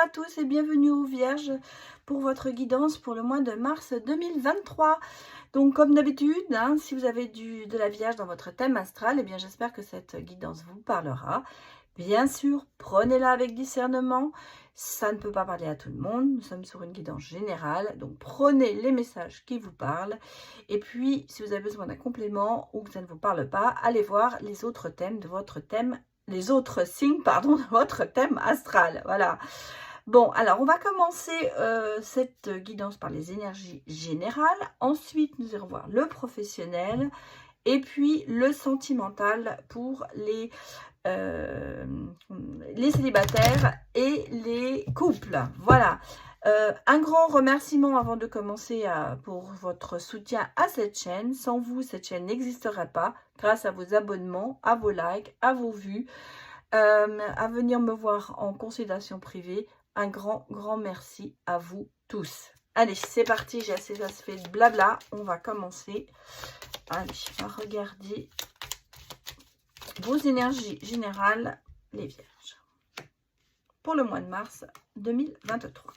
à tous et bienvenue aux Vierges pour votre guidance pour le mois de mars 2023. Donc comme d'habitude, si vous avez de la Vierge dans votre thème astral, eh bien j'espère que cette guidance vous parlera. Bien sûr, prenez-la avec discernement. Ça ne peut pas parler à tout le monde. Nous sommes sur une guidance générale. Donc prenez les messages qui vous parlent. Et puis, si vous avez besoin d'un complément ou que ça ne vous parle pas, allez voir les autres thèmes de votre thème, les autres signes, pardon, de votre thème astral. Voilà. Bon, alors on va commencer cette guidance par les énergies générales. Ensuite, nous irons voir le professionnel et puis le sentimental pour les célibataires et les couples. Voilà. Un grand remerciement avant de commencer pour votre soutien à cette chaîne. Sans vous, cette chaîne n'existerait pas. Grâce à vos abonnements, à vos likes, à vos vues, à venir me voir en consultation privée. Un grand merci à vous tous. Allez, c'est parti, j'ai assez fait de blabla. On va commencer. Allez, on va regarder vos énergies générales, les Vierges, pour le mois de mars 2023.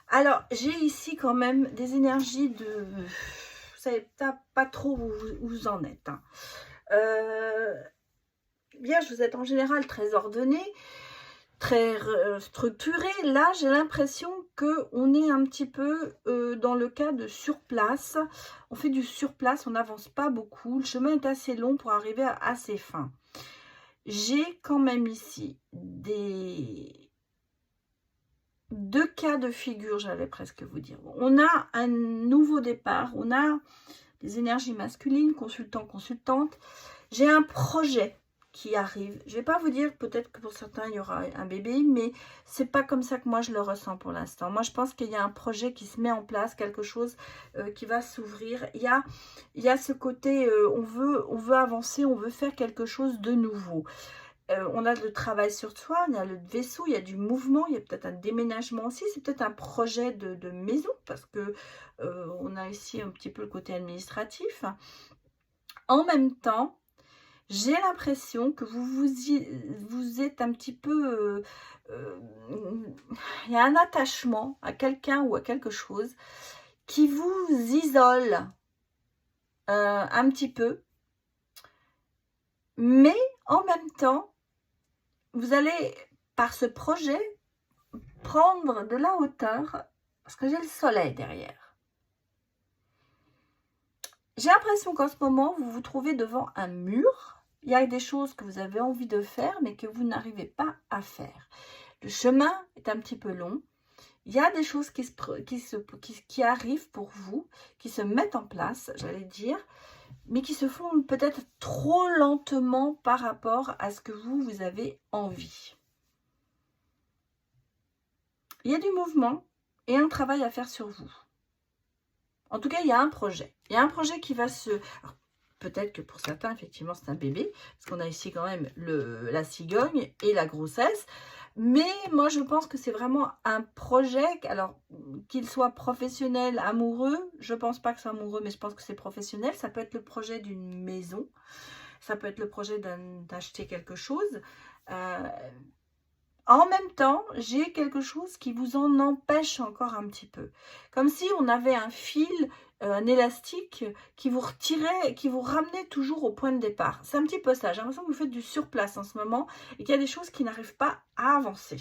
Alors, j'ai ici quand même des énergies de... Vous savez pas trop où vous en êtes. Vierge, vous êtes en général très ordonné, très structuré. Là, j'ai l'impression qu'on est un petit peu dans le cas de surplace. On fait du surplace, on n'avance pas beaucoup. Le chemin est assez long pour arriver à ses fins. J'ai quand même ici deux cas de figure, j'allais presque vous dire. On a un nouveau départ, on a des énergies masculines, consultant, consultante. J'ai un projet qui arrive. Je ne vais pas vous dire, peut-être que pour certains, il y aura un bébé, mais c'est pas comme ça que moi, je le ressens pour l'instant. Moi, je pense qu'il y a un projet qui se met en place, quelque chose qui va s'ouvrir. Il y a ce côté, on veut avancer, on veut faire quelque chose de nouveau. On a le travail sur soi, il y a le vaisseau, il y a du mouvement, il y a peut-être un déménagement aussi, c'est peut-être un projet de maison, parce que on a ici un petit peu le côté administratif. En même temps, j'ai l'impression que vous êtes un petit peu... il y a un attachement à quelqu'un ou à quelque chose qui vous isole un petit peu, mais en même temps, vous allez, par ce projet, prendre de la hauteur, parce que j'ai le soleil derrière. J'ai l'impression qu'en ce moment, vous vous trouvez devant un mur. Il y a des choses que vous avez envie de faire, mais que vous n'arrivez pas à faire. Le chemin est un petit peu long. Il y a des choses qui arrivent pour vous, qui se mettent en place, j'allais dire, mais qui se font peut-être trop lentement par rapport à ce que vous avez envie. Il y a du mouvement et un travail à faire sur vous. En tout cas, il y a un projet. Il y a un projet qui va se... Peut-être que pour certains, effectivement, c'est un bébé. Parce qu'on a ici quand même la cigogne et la grossesse. Mais moi, je pense que c'est vraiment un projet. Alors, qu'il soit professionnel, amoureux. Je ne pense pas que c'est amoureux, mais je pense que c'est professionnel. Ça peut être le projet d'une maison. Ça peut être le projet d'acheter quelque chose. En même temps, j'ai quelque chose qui vous en empêche encore un petit peu. Comme si on avait un fil, un élastique qui vous retirait, qui vous ramenait toujours au point de départ. C'est un petit peu ça. J'ai l'impression que vous faites du surplace en ce moment et qu'il y a des choses qui n'arrivent pas à avancer.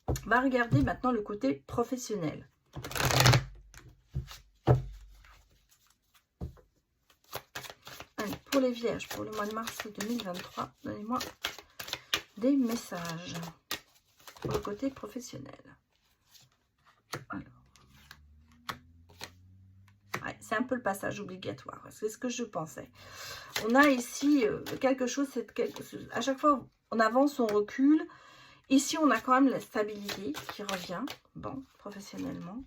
On va regarder maintenant le côté professionnel. Allez, pour les Vierges, pour le mois de mars 2023, donnez-moi des messages pour le côté professionnel. Alors. Ouais, c'est un peu le passage obligatoire. C'est ce que je pensais. On a ici quelque chose, à chaque fois on avance, on recule. Ici, on a quand même la stabilité qui revient, bon, professionnellement.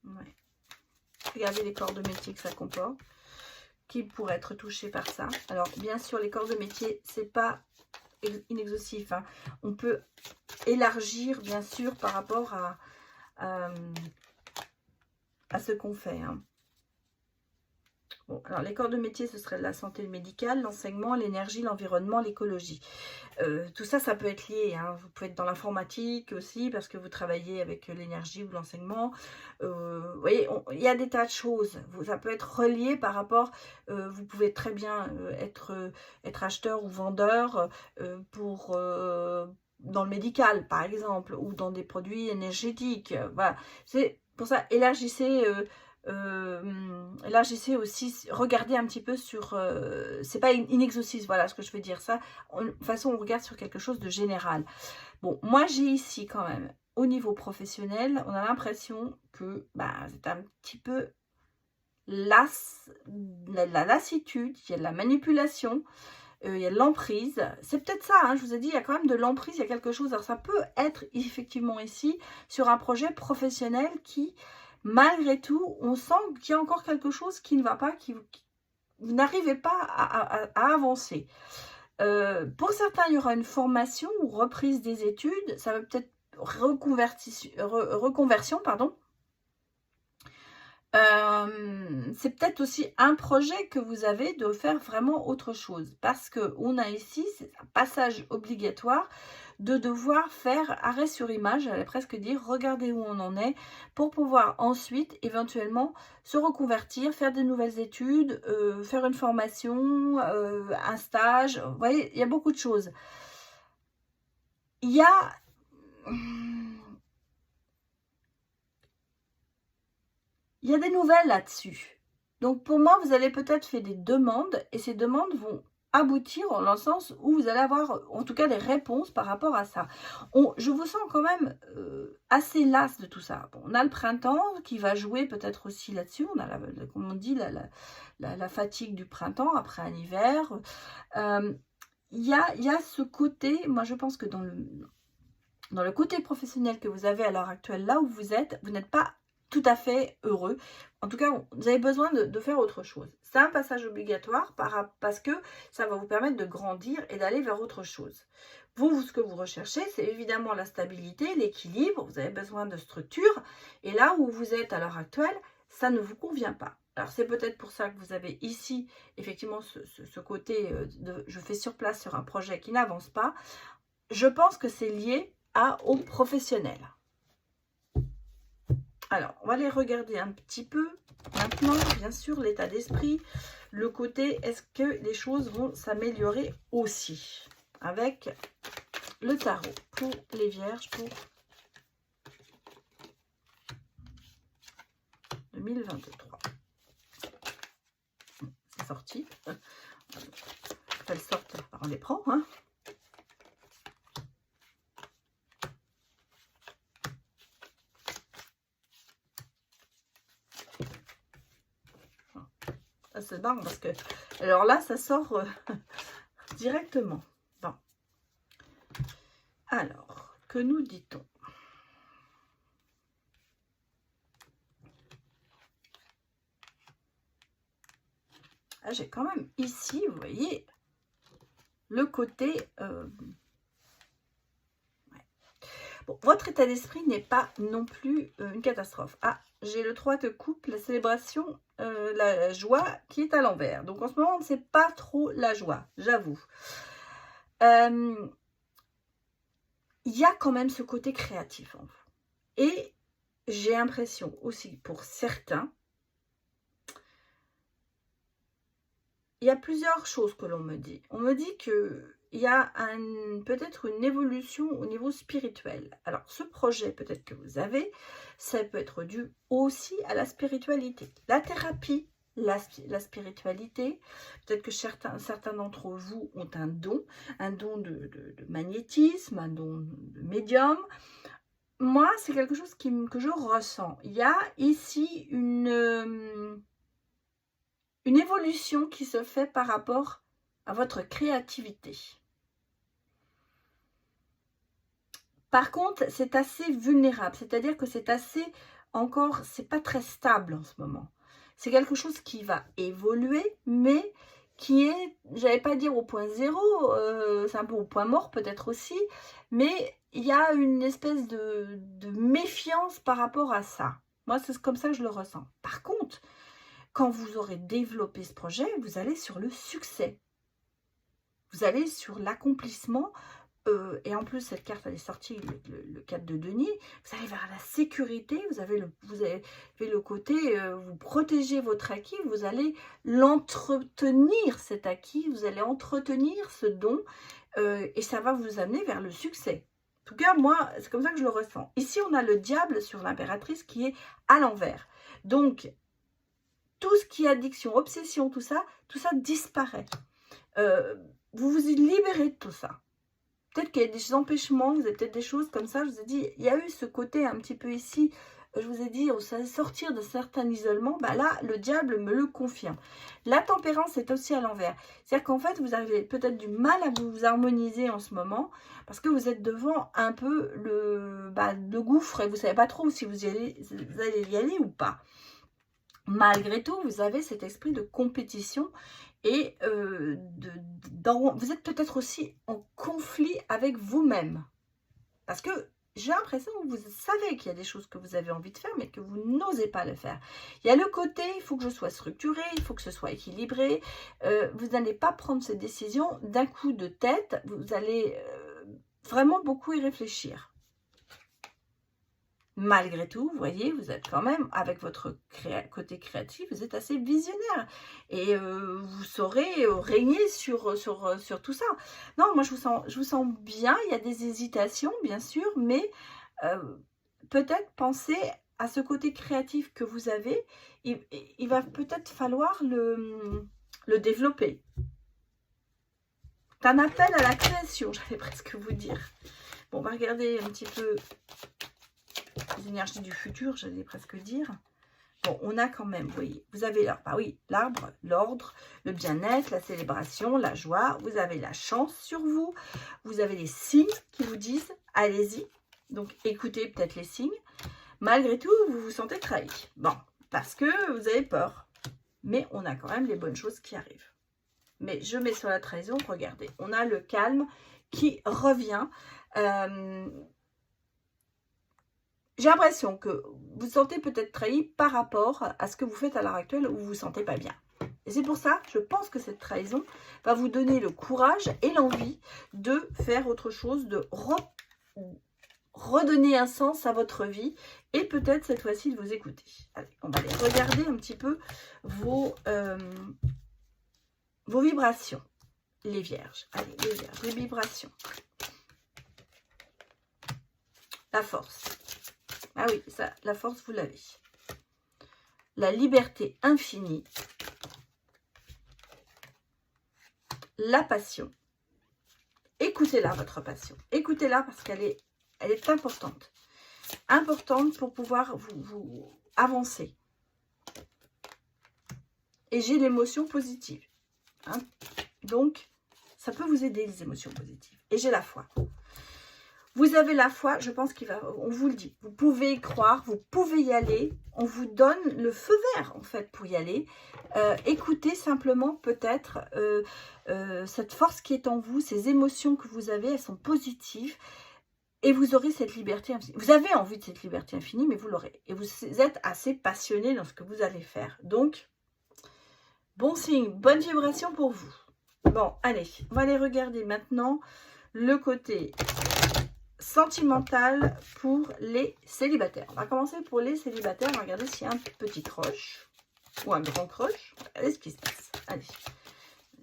Ouais. Regardez les corps de métier que ça comporte, qui pourraient être touchés par ça. Alors, bien sûr, les corps de métier, c'est pas inexhaustif, hein. On peut élargir, bien sûr, par rapport à ce qu'on fait, hein. Bon, alors les corps de métier, ce serait la santé, le médical, l'enseignement, l'énergie, l'environnement, l'écologie. Tout ça, ça peut être lié, hein. Vous pouvez être dans l'informatique aussi, parce que vous travaillez avec l'énergie ou l'enseignement. Vous voyez, il y a des tas de choses. Ça peut être relié par rapport, vous pouvez très bien être acheteur ou vendeur dans le médical, par exemple, ou dans des produits énergétiques. Voilà. C'est pour ça, élargissez aussi, regardez un petit peu sur, c'est pas inexhaustif, voilà ce que je veux dire, ça, de toute façon on regarde sur quelque chose de général. Bon, moi j'ai ici quand même, au niveau professionnel, on a l'impression que c'est un petit peu la lassitude, il y a de la manipulation, il y a de l'emprise, c'est peut-être ça, hein, je vous ai dit, il y a quand même de l'emprise, il y a quelque chose, alors ça peut être effectivement ici, sur un projet professionnel qui, malgré tout, on sent qu'il y a encore quelque chose qui ne va pas, vous n'arrivez pas à avancer. Pour certains, il y aura une formation ou reprise des études, ça va peut-être reconversion, pardon. C'est peut-être aussi un projet que vous avez de faire vraiment autre chose, parce qu'on a ici, c'est un passage obligatoire de devoir faire arrêt sur image, j'allais presque dire, regardez où on en est, pour pouvoir ensuite éventuellement se reconvertir, faire de nouvelles études, faire une formation, un stage, vous voyez, il y a beaucoup de choses. Il y a... Il y a des nouvelles là-dessus. Donc pour moi, vous allez peut-être faire des demandes et ces demandes vont aboutir dans le sens où vous allez avoir en tout cas des réponses par rapport à ça. Je vous sens quand même assez lasse de tout ça. Bon, on a le printemps qui va jouer peut-être aussi là-dessus. On a, comme on dit, la fatigue du printemps après un hiver. Il y a ce côté, moi je pense que dans le côté professionnel que vous avez à l'heure actuelle, là où vous n'êtes pas tout à fait heureux. En tout cas, vous avez besoin de faire autre chose. C'est un passage obligatoire parce que ça va vous permettre de grandir et d'aller vers autre chose. Vous, ce que vous recherchez, c'est évidemment la stabilité, l'équilibre. Vous avez besoin de structure. Et là où vous êtes à l'heure actuelle, ça ne vous convient pas. Alors, c'est peut-être pour ça que vous avez ici, effectivement, ce côté je fais sur place sur un projet qui n'avance pas. Je pense que c'est lié aux professionnels. Alors, on va les regarder un petit peu maintenant, bien sûr, l'état d'esprit, le côté, est-ce que les choses vont s'améliorer aussi avec le tarot pour les vierges pour 2023. C'est sorti. Elles sortent, on les prend, hein. C'est marrant parce que, alors là, ça sort directement. Bon. Alors, que nous dit-on? Ah, j'ai quand même ici, vous voyez, le côté... ouais. Bon, votre état d'esprit n'est pas non plus une catastrophe. Ah, j'ai le 3 de coupe, la célébration, la joie qui est à l'envers. Donc en ce moment, c'est pas trop la joie, j'avoue. Il y a quand même ce côté créatif en vous. Et j'ai l'impression aussi pour certains, il y a plusieurs choses que l'on me dit. On me dit qu'il il y a peut-être une évolution au niveau spirituel. Alors, ce projet peut-être que vous avez, ça peut être dû aussi à la spiritualité. La thérapie, la spiritualité, peut-être que certains d'entre vous ont un don de magnétisme, un don de médium. Moi, c'est quelque chose que je ressens. Il y a ici une évolution qui se fait par rapport à votre créativité. Par contre, c'est assez vulnérable, c'est-à-dire que c'est assez encore, c'est pas très stable en ce moment. C'est quelque chose qui va évoluer, mais qui est, j'allais pas dire au point zéro, c'est un peu au point mort peut-être aussi, mais il y a une espèce de méfiance par rapport à ça. Moi, c'est comme ça que je le ressens. Par contre, quand vous aurez développé ce projet, vous allez sur le succès. Vous allez sur l'accomplissement. Et en plus, cette carte, elle est sortie, le 4 de denier. Vous allez vers la sécurité, vous avez le côté, vous protégez votre acquis, vous allez l'entretenir, cet acquis, vous allez entretenir ce don, et ça va vous amener vers le succès. En tout cas, moi, c'est comme ça que je le ressens. Ici, on a le diable sur l'impératrice qui est à l'envers. Donc, tout ce qui est addiction, obsession, tout ça disparaît. Vous vous libérez de tout ça. Peut-être qu'il y a des empêchements, vous avez peut-être des choses comme ça. Je vous ai dit, il y a eu ce côté un petit peu ici, je vous ai dit, vous savez, sortir de certains isolements. Bah là, le diable me le confirme. La tempérance est aussi à l'envers. C'est-à-dire qu'en fait, vous avez peut-être du mal à vous harmoniser en ce moment, parce que vous êtes devant un peu le gouffre et vous ne savez pas trop si vous allez y aller ou pas. Malgré tout, vous avez cet esprit de compétition et vous êtes peut-être aussi en conflit avec vous-même. Parce que j'ai l'impression que vous savez qu'il y a des choses que vous avez envie de faire, mais que vous n'osez pas le faire. Il y a le côté, il faut que je sois structuré, il faut que ce soit équilibré. Vous n'allez pas prendre ces décisions d'un coup de tête. Vous allez vraiment beaucoup y réfléchir. Malgré tout, vous voyez, vous êtes quand même, avec votre côté créatif, vous êtes assez visionnaire. Et vous saurez régner sur tout ça. Non, moi, je vous sens bien. Il y a des hésitations, bien sûr, mais peut-être penser à ce côté créatif que vous avez. Il va peut-être falloir le développer. C'est un appel à la création, j'allais presque vous dire. Bon, on va regarder un petit peu les énergies du futur, j'allais presque dire. Bon, on a quand même, vous voyez, vous avez l'arbre, l'ordre, le bien-être, la célébration, la joie. Vous avez la chance sur vous. Vous avez les signes qui vous disent, allez-y. Donc, écoutez peut-être les signes. Malgré tout, vous vous sentez trahi. Bon, parce que vous avez peur. Mais on a quand même les bonnes choses qui arrivent. Mais je mets sur la trahison, regardez. On a le calme qui revient. J'ai l'impression que vous vous sentez peut-être trahi par rapport à ce que vous faites à l'heure actuelle où vous ne vous sentez pas bien. Et c'est pour ça, je pense que cette trahison va vous donner le courage et l'envie de faire autre chose, de redonner un sens à votre vie et peut-être cette fois-ci de vous écouter. Allez, on va aller regarder un petit peu vos vibrations, les vierges. Allez, les vierges, les vibrations. La force. Ah oui, ça, la force, vous l'avez. La liberté infinie. La passion. Écoutez-la, votre passion. Écoutez-la parce qu'elle est importante. Importante pour pouvoir vous avancer. Et j'ai l'émotion positive. Hein. Donc, ça peut vous aider, les émotions positives. Et j'ai la foi. Vous avez la foi, je pense on vous le dit. Vous pouvez y croire, vous pouvez y aller. On vous donne le feu vert, en fait, pour y aller. Écoutez simplement, peut-être, cette force qui est en vous, ces émotions que vous avez, elles sont positives. Et vous aurez cette liberté infinie. Vous avez envie de cette liberté infinie, mais vous l'aurez. Et vous êtes assez passionné dans ce que vous allez faire. Donc, bon signe, bonne vibration pour vous. Bon, allez, on va aller regarder maintenant le côté sentimental pour les célibataires. On va commencer pour les célibataires. On va regarder s'il y a un petit crush ou un grand crush. Regardez ce qui se passe. Allez,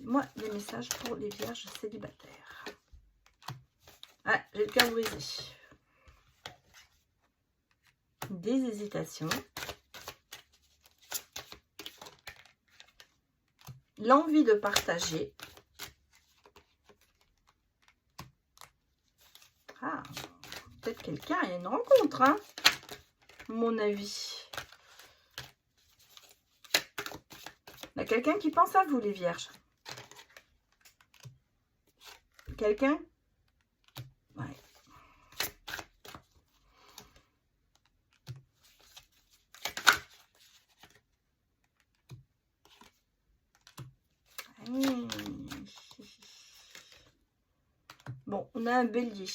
moi, des messages pour les vierges célibataires. Ah, j'ai le cœur brisé. Des hésitations. L'envie de partager. Ah, peut-être quelqu'un, il y a une rencontre, hein, à mon avis. Il y a quelqu'un qui pense à vous, les vierges. Quelqu'un? Ouais. Bon, on a un bélier.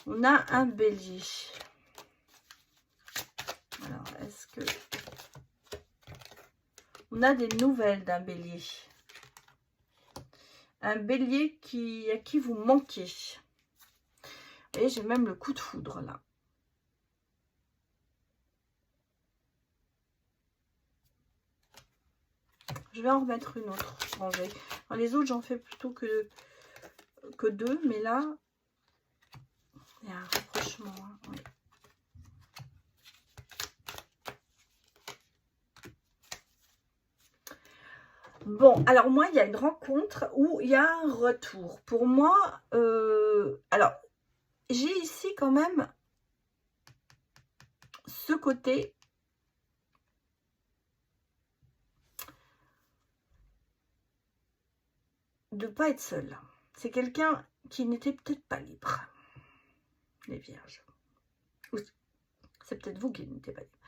On a un bélier. Alors, est-ce que... On a des nouvelles d'un bélier. Un bélier à qui vous manquez. Et j'ai même le coup de foudre, là. Je vais en remettre une autre rangée. Alors, les autres, j'en fais plutôt que 2. Mais là, il y a un rapprochement. Hein, oui. Bon, alors moi, il y a une rencontre où il y a un retour. Pour moi, alors, j'ai ici quand même ce côté de ne pas être seul. C'est quelqu'un qui n'était peut-être pas libre, les vierges. C'est peut-être vous qui n'étiez pas libre.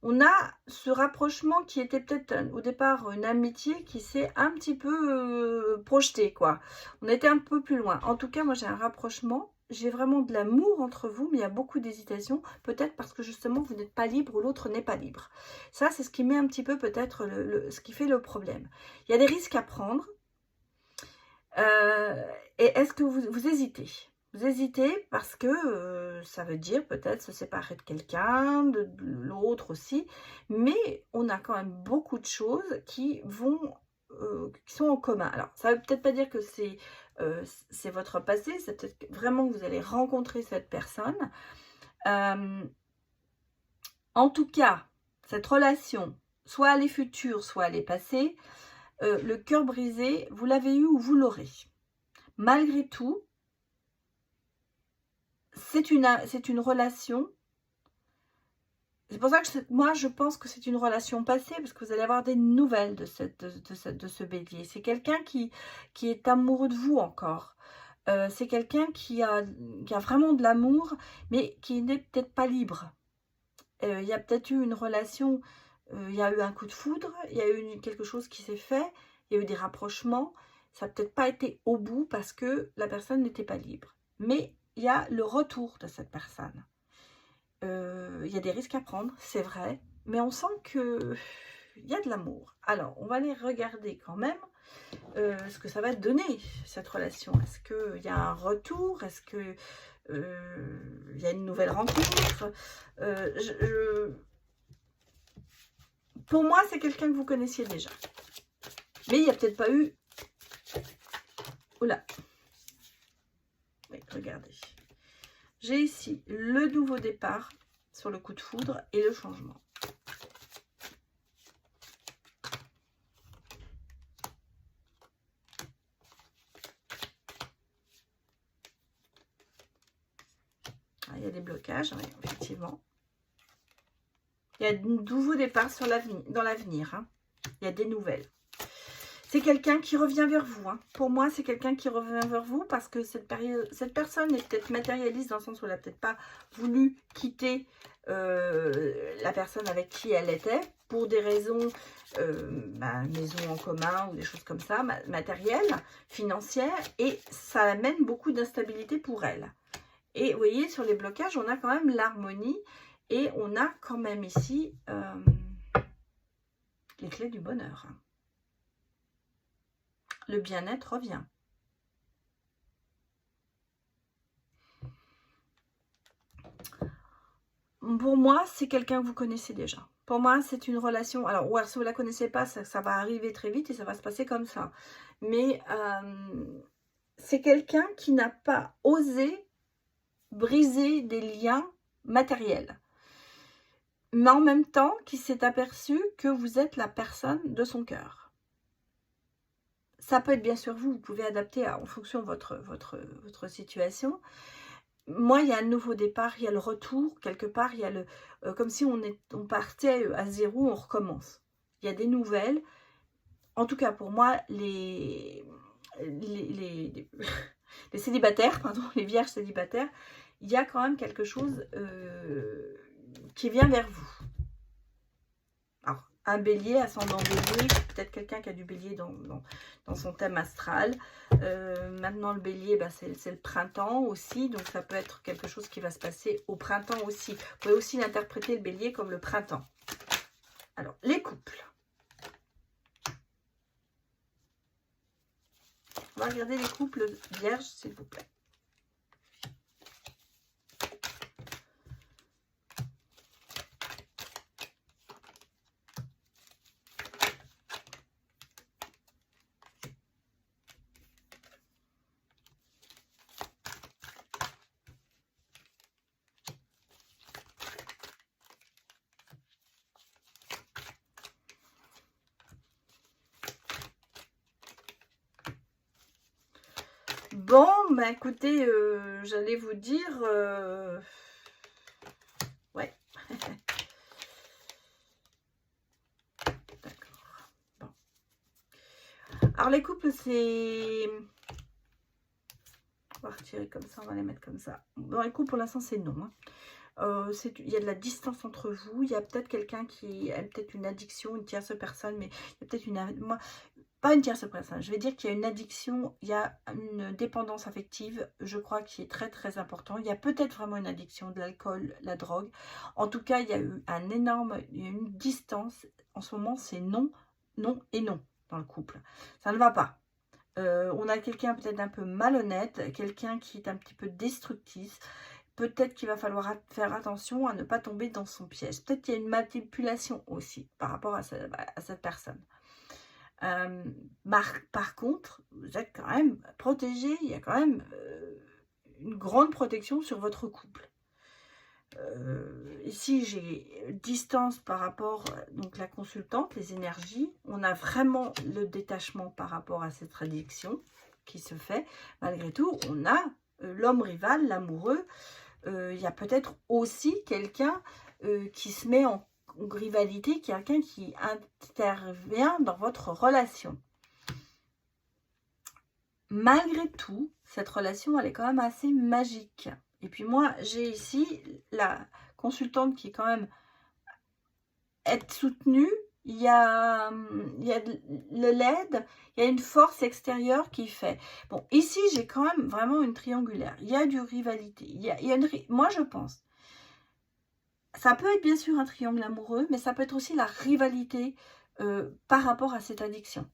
On a ce rapprochement qui était peut-être au départ une amitié qui s'est un petit peu projetée, quoi. On était un peu plus loin. En tout cas, moi, j'ai un rapprochement. J'ai vraiment de l'amour entre vous, mais il y a beaucoup d'hésitation. Peut-être parce que justement, vous n'êtes pas libre ou l'autre n'est pas libre. Ça, c'est ce qui met un petit peu peut-être ce qui fait le problème. Il y a des risques à prendre. Et est-ce que vous hésitez? Vous hésitez parce que ça veut dire peut-être se séparer de quelqu'un, de l'autre aussi. Mais on a quand même beaucoup de choses qui sont en commun. Alors, ça ne veut peut-être pas dire que c'est votre passé. C'est peut-être vraiment que vous allez rencontrer cette personne. En tout cas, cette relation, soit elle est future, soit elle est passée, le cœur brisé, vous l'avez eu ou vous l'aurez. Malgré tout, c'est une relation. C'est pour ça que moi, je pense que c'est une relation passée, parce que vous allez avoir des nouvelles de ce bélier. C'est quelqu'un qui est amoureux de vous encore. C'est quelqu'un qui a vraiment de l'amour, mais qui n'est peut-être pas libre. Il y a peut-être eu une relation, il y a eu un coup de foudre, il y a eu quelque chose qui s'est fait, il y a eu des rapprochements. Ça n'a peut-être pas été au bout parce que la personne n'était pas libre. Mais il y a le retour de cette personne. Il y a des risques à prendre, c'est vrai, mais on sent qu'il y a de l'amour. Alors, on va aller regarder quand même ce que ça va donner, cette relation. Est-ce qu'il y a un retour? Est-ce qu'il y a une nouvelle rencontre? Pour moi, c'est quelqu'un que vous connaissiez déjà. Mais il n'y a peut-être pas eu... Oula. Oui, regardez. J'ai ici le nouveau départ sur le coup de foudre et le changement. Ah, il y a des blocages, oui, effectivement. Il y a de nouveaux départs dans l'avenir. Hein. Il y a des nouvelles. C'est quelqu'un qui revient vers vous. Hein. Pour moi, c'est quelqu'un qui revient vers vous parce que cette personne est peut-être matérialiste dans le sens où elle n'a peut-être pas voulu quitter la personne avec qui elle était pour des raisons, maison en commun ou des choses comme ça, matérielles, financières, et ça amène beaucoup d'instabilité pour elle. Et vous voyez, sur les blocages, on a quand même l'harmonie et on a quand même ici les clés du bonheur. Le bien-être revient. Pour moi, c'est quelqu'un que vous connaissez déjà. Pour moi, c'est une relation... Alors, ou alors, si vous ne la connaissez pas, ça va arriver très vite et ça va se passer comme ça. Mais c'est quelqu'un qui n'a pas osé briser des liens matériels. Mais en même temps, qui s'est aperçu que vous êtes la personne de son cœur. Ça peut être bien sûr vous, vous pouvez adapter en fonction de votre situation. Moi, il y a un nouveau départ, il y a le retour, quelque part, il y a le comme si on partait à zéro, on recommence. Il y a des nouvelles. En tout cas, pour moi, les célibataires, pardon, les vierges célibataires, il y a quand même quelque chose qui vient vers vous. Alors, un bélier, ascendant bélier, peut-être quelqu'un qui a du bélier dans son thème astral. Maintenant, le bélier, bah, c'est le printemps aussi, donc ça peut être quelque chose qui va se passer au printemps aussi. Vous pouvez aussi l'interpréter, le bélier, comme le printemps. Alors, les couples. On va regarder les couples vierges, s'il vous plaît. Bon, bah écoutez, j'allais vous dire... Ouais. D'accord. Bon. Alors les couples, c'est... On va retirer comme ça, on va les mettre comme ça. Dans les couples, pour l'instant, c'est non. Hein. Il y a de la distance entre vous. Il y a peut-être quelqu'un qui a peut-être une addiction, une tierce personne, mais il y a peut-être une... Pas une tierce personne, je vais dire qu'il y a une addiction, il y a une dépendance affective, je crois, qui est très très important. Il y a peut-être vraiment une addiction de l'alcool, la drogue. En tout cas, il y a eu il y a une distance. En ce moment, c'est non, non et non dans le couple. Ça ne va pas. On a quelqu'un peut-être un peu malhonnête, quelqu'un qui est un petit peu destructif. Peut-être qu'il va falloir faire attention à ne pas tomber dans son piège. Peut-être qu'il y a une manipulation aussi par rapport à cette personne. Par contre, vous êtes quand même protégé, il y a quand même une grande protection sur votre couple. Ici, j'ai distance par rapport, donc la consultante, les énergies. On a vraiment le détachement par rapport à cette addiction qui se fait. Malgré tout, on a l'homme rival, l'amoureux. Il y a peut-être aussi quelqu'un qui se met en rivalité, quelqu'un qui intervient dans votre relation. Malgré tout, cette relation, elle est quand même assez magique. Et puis moi, j'ai ici la consultante qui est quand même être soutenue. Il y a le LED, il y a une force extérieure qui fait. Bon, ici, j'ai quand même vraiment une triangulaire. Il y a du rivalité. Moi, je pense. Ça peut être bien sûr un triangle amoureux, mais ça peut être aussi la rivalité par rapport à cette addiction.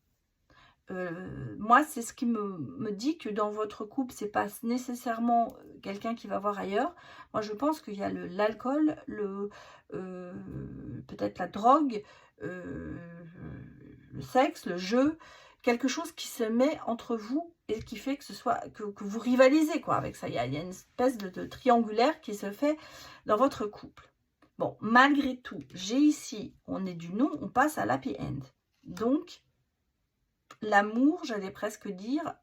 Moi, c'est ce qui me dit que dans votre couple, c'est pas nécessairement quelqu'un qui va voir ailleurs. Moi, je pense qu'il y a l'alcool, peut-être la drogue, le sexe, le jeu, quelque chose qui se met entre vous et qui fait que vous rivalisez quoi avec ça. Il y a une espèce de triangulaire qui se fait dans votre couple. Bon, malgré tout, j'ai ici, on est du non, on passe à l'happy end. Donc, l'amour, j'allais presque dire,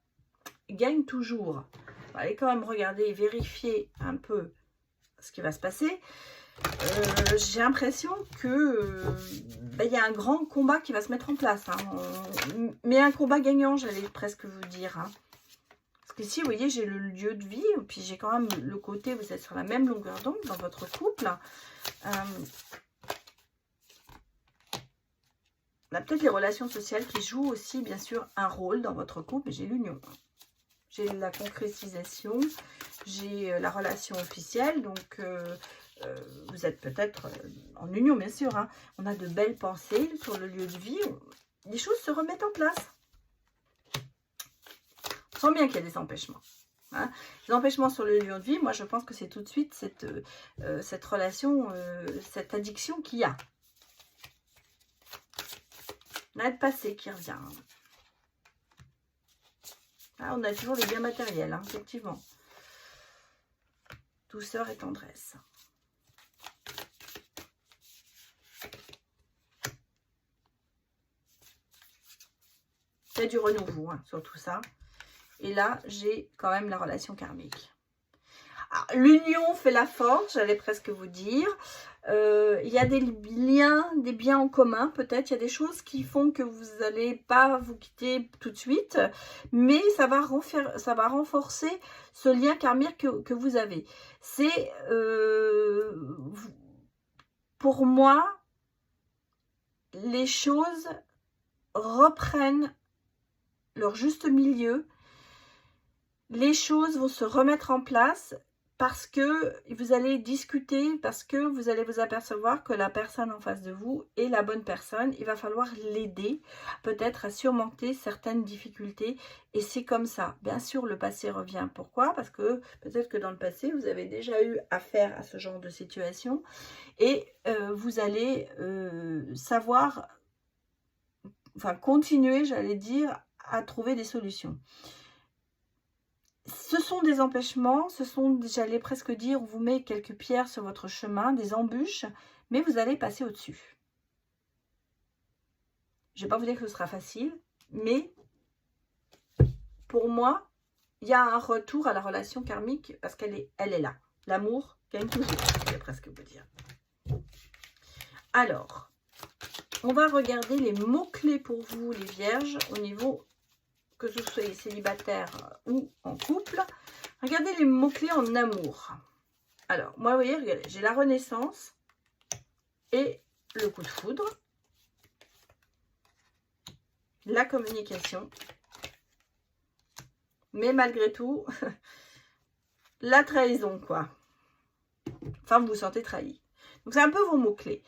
gagne toujours. On va aller quand même regarder et vérifier un peu ce qui va se passer. J'ai l'impression que y a un grand combat qui va se mettre en place. Hein. Mais un combat gagnant, j'allais presque vous dire. Hein. Parce que ici, vous voyez, j'ai le lieu de vie. Puis j'ai quand même le côté, vous êtes sur la même longueur d'onde dans votre couple. On a peut-être les relations sociales qui jouent aussi, bien sûr, un rôle dans votre couple. J'ai l'union. J'ai la concrétisation. J'ai la relation officielle. Donc, vous êtes peut-être en union, bien sûr. Hein. On a de belles pensées sur le lieu de vie. Les choses se remettent en place. On sent bien qu'il y a des empêchements. Hein. Les empêchements sur le lieu de vie, moi, je pense que c'est tout de suite cette relation, cette addiction qu'il y a. On a le passé qui revient. Ah, on a toujours les biens matériels, hein, effectivement. Douceur et tendresse. Il y a du renouveau hein, sur tout ça. Et là, j'ai quand même la relation karmique. L'union fait la force, j'allais presque vous dire. Il y a des liens, des biens en commun, peut-être. Il y a des choses qui font que vous n'allez pas vous quitter tout de suite. Mais ça va renforcer ce lien karmique que vous avez. C'est, pour moi, les choses reprennent leur juste milieu. Les choses vont se remettre en place parce que vous allez discuter, parce que vous allez vous apercevoir que la personne en face de vous est la bonne personne. Il va falloir l'aider peut-être à surmonter certaines difficultés et c'est comme ça. Bien sûr, le passé revient. Pourquoi? Parce que peut-être que dans le passé, vous avez déjà eu affaire à ce genre de situation et vous allez savoir, enfin continuer, j'allais dire, à trouver des solutions. Ce sont des empêchements, ce sont, j'allais presque dire, on vous met quelques pierres sur votre chemin, des embûches, mais vous allez passer au-dessus. Je ne vais pas vous dire que ce sera facile, mais pour moi, il y a un retour à la relation karmique parce qu'elle est là. L'amour gagne toujours, je vais presque vous dire. Alors, on va regarder les mots-clés pour vous, les vierges, au niveau... que vous soyez célibataire ou en couple, regardez les mots-clés en amour. Alors, moi, vous voyez, regardez, j'ai la renaissance et le coup de foudre, la communication, mais malgré tout, la trahison, quoi. Enfin, vous vous sentez trahi. Donc, c'est un peu vos mots-clés.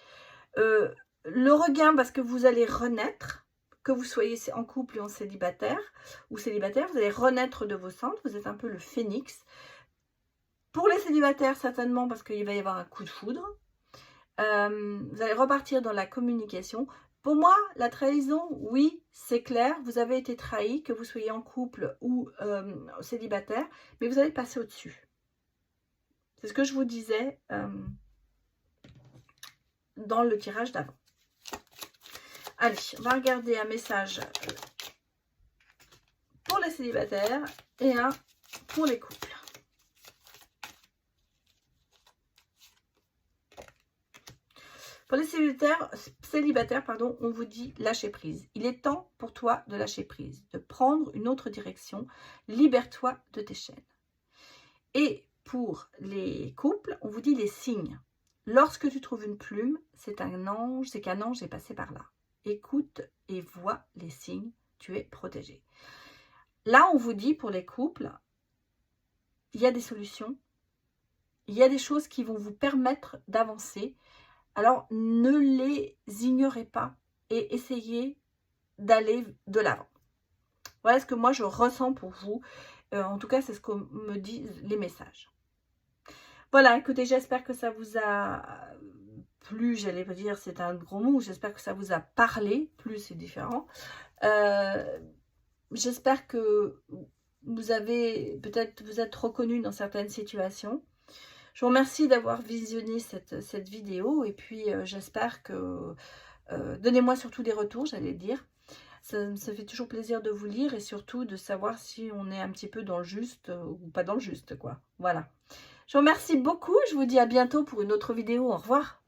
Le regain, parce que vous allez renaître, que vous soyez en couple ou en célibataire, vous allez renaître de vos cendres, vous êtes un peu le phénix. Pour les célibataires, certainement, parce qu'il va y avoir un coup de foudre. Vous allez repartir dans la communication. Pour moi, la trahison, oui, c'est clair, vous avez été trahi, que vous soyez en couple ou célibataire, mais vous allez passer au-dessus. C'est ce que je vous disais dans le tirage d'avant. Allez, on va regarder un message pour les célibataires et un pour les couples. Pour les célibataires, pardon, on vous dit lâcher prise. Il est temps pour toi de lâcher prise, de prendre une autre direction. Libère-toi de tes chaînes. Et pour les couples, on vous dit les signes. Lorsque tu trouves une plume, c'est un ange, c'est qu'un ange est passé par là. Écoute et vois les signes, tu es protégé. Là, on vous dit pour les couples, il y a des solutions, il y a des choses qui vont vous permettre d'avancer. Alors, ne les ignorez pas et essayez d'aller de l'avant. Voilà ce que moi je ressens pour vous. En tout cas, c'est ce que me disent les messages. Voilà, écoutez, j'espère que ça vous a plu, j'allais vous dire, c'est un gros mot, j'espère que ça vous a parlé, plus c'est différent. J'espère que vous avez, peut-être vous êtes reconnu dans certaines situations. Je vous remercie d'avoir visionné cette vidéo et puis j'espère que, donnez-moi surtout des retours, j'allais dire. Ça fait toujours plaisir de vous lire et surtout de savoir si on est un petit peu dans le juste ou pas dans le juste, quoi. Voilà. Je vous remercie beaucoup, je vous dis à bientôt pour une autre vidéo, au revoir.